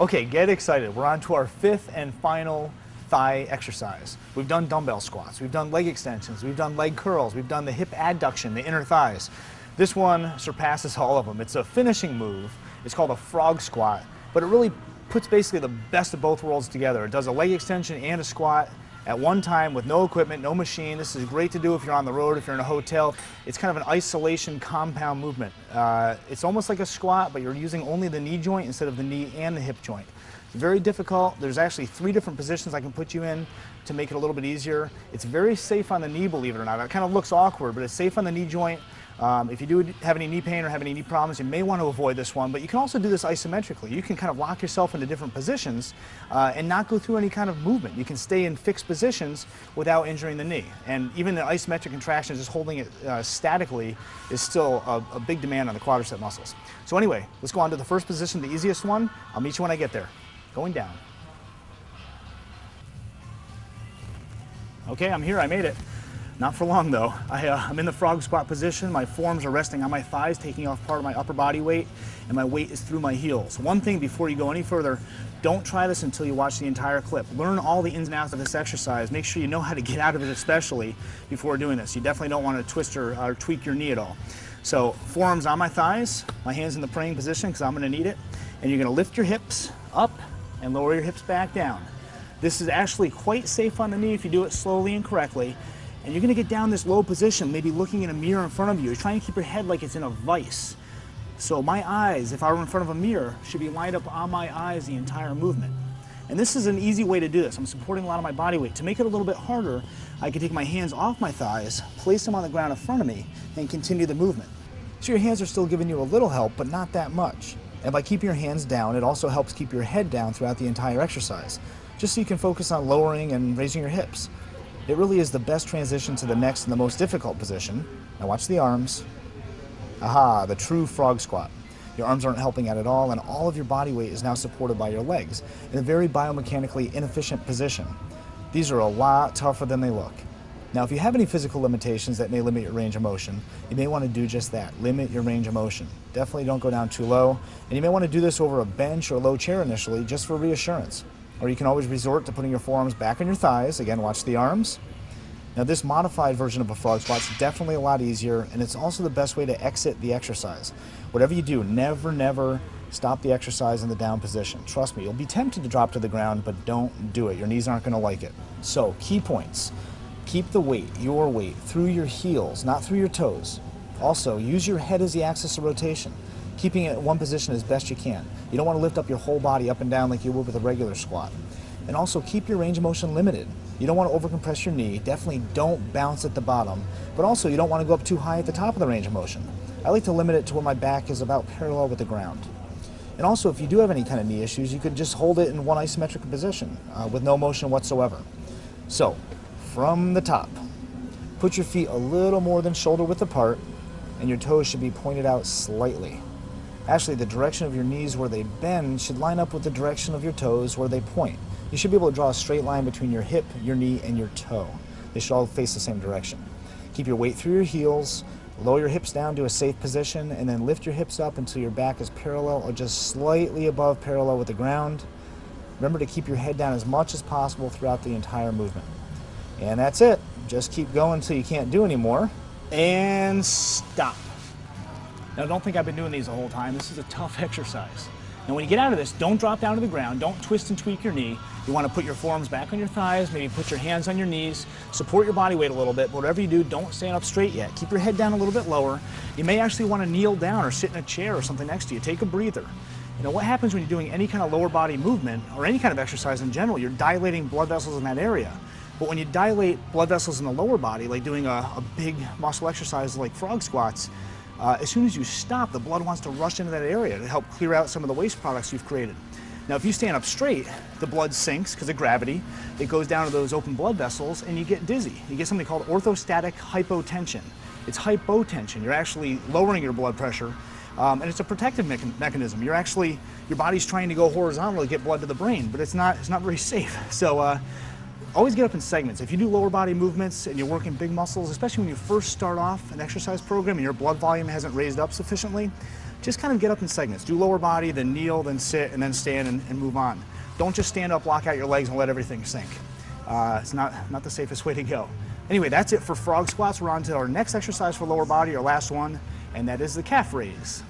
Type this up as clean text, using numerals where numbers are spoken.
Okay, get excited. We're on to our fifth and final thigh exercise. We've done dumbbell squats, we've done leg extensions, we've done leg curls, we've done the hip adduction, the inner thighs. This one surpasses all of them. It's a finishing move. It's called a frog squat, but it really puts basically the best of both worlds together. It does a leg extension and a squat at one time with no equipment, no machine. This is great to do if you're on the road, if you're in a hotel. It's kind of an isolation compound movement. It's almost like a squat, but you're using only the knee joint instead of the knee and the hip joint. It's very difficult. There's actually 3 different positions I can put you in to make it a little bit easier. It's very safe on the knee, believe it or not. It kind of looks awkward, but it's safe on the knee joint. If you do have any knee pain or have any knee problems, you may want to avoid this one, but you can also do this isometrically. You can kind of lock yourself into different positions and not go through any kind of movement. You can stay in fixed positions without injuring the knee. And even the isometric contraction, just holding it statically, is still a big demand on the quadricep muscles. So anyway, let's go on to the first position, the easiest one. I'll meet you when I get there. Going down. Okay, I'm here, I made it. Not for long though. I'm in the frog squat position. My forearms are resting on my thighs, taking off part of my upper body weight, and my weight is through my heels. One thing before you go any further, don't try this until you watch the entire clip. Learn all the ins and outs of this exercise. Make sure you know how to get out of it, especially before doing this. You definitely don't want to twist or tweak your knee at all. So forearms on my thighs, my hands in the praying position because I'm going to need it, and you're going to lift your hips up and lower your hips back down. This is actually quite safe on the knee if you do it slowly and correctly. And you're going to get down this low position, maybe looking in a mirror in front of you. You're trying to keep your head like it's in a vise. So my eyes, if I were in front of a mirror, should be lined up on my eyes the entire movement. And this is an easy way to do this. I'm supporting a lot of my body weight. To make it a little bit harder, I can take my hands off my thighs, place them on the ground in front of me, and continue the movement. So your hands are still giving you a little help, but not that much. And by keeping your hands down, it also helps keep your head down throughout the entire exercise, just so you can focus on lowering and raising your hips. It really is the best transition to the next and the most difficult position. Now watch the arms. Aha, the true frog squat. Your arms aren't helping out at all, and all of your body weight is now supported by your legs in a very biomechanically inefficient position. These are a lot tougher than they look. Now, if you have any physical limitations that may limit your range of motion, you may want to do just that, limit your range of motion. Definitely don't go down too low, and you may want to do this over a bench or low chair initially just for reassurance. Or you can always resort to putting your forearms back on your thighs. Again, watch the arms. Now this modified version of a frog squat is definitely a lot easier, and it's also the best way to exit the exercise. Whatever you do, never stop the exercise in the down position. Trust me, you'll be tempted to drop to the ground, but don't do it. Your knees aren't going to like it. So, key points. Keep the weight, your weight, through your heels, not through your toes. Also, use your head as the axis of rotation, keeping it in one position as best you can. You don't want to lift up your whole body up and down like you would with a regular squat. And also keep your range of motion limited. You don't want to overcompress your knee. Definitely don't bounce at the bottom. But also you don't want to go up too high at the top of the range of motion. I like to limit it to where my back is about parallel with the ground. And also if you do have any kind of knee issues, you could just hold it in one isometric position with no motion whatsoever. So, from the top, put your feet a little more than shoulder width apart, and your toes should be pointed out slightly. Actually, the direction of your knees where they bend should line up with the direction of your toes where they point. You should be able to draw a straight line between your hip, your knee, and your toe. They should all face the same direction. Keep your weight through your heels, lower your hips down to a safe position, and then lift your hips up until your back is parallel or just slightly above parallel with the ground. Remember to keep your head down as much as possible throughout the entire movement. And that's it. Just keep going until you can't do anymore. And stop. Now don't think I've been doing these the whole time. This is a tough exercise. Now when you get out of this, don't drop down to the ground, don't twist and tweak your knee. You want to put your forearms back on your thighs, maybe put your hands on your knees, support your body weight a little bit, but whatever you do, don't stand up straight yet. Keep your head down a little bit lower. You may actually want to kneel down or sit in a chair or something next to you. Take a breather. You know, what happens when you're doing any kind of lower body movement or any kind of exercise in general, you're dilating blood vessels in that area. But when you dilate blood vessels in the lower body, like doing a big muscle exercise like frog squats, as soon as you stop, the blood wants to rush into that area to help clear out some of the waste products you've created. Now, if you stand up straight, the blood sinks because of gravity. It goes down to those open blood vessels, and you get dizzy. You get something called orthostatic hypotension. It's hypotension. You're actually lowering your blood pressure, and it's a protective mechanism. Your body's trying to go horizontal to get blood to the brain, but it's not very safe. So always get up in segments. If you do lower body movements and you're working big muscles, especially when you first start off an exercise program and your blood volume hasn't raised up sufficiently, just kind of get up in segments. Do lower body, then kneel, then sit, and then stand and move on. Don't just stand up, lock out your legs, and let everything sink. It's not the safest way to go. Anyway, that's it for frog squats. We're on to our next exercise for lower body, our last one, and that is the calf raise.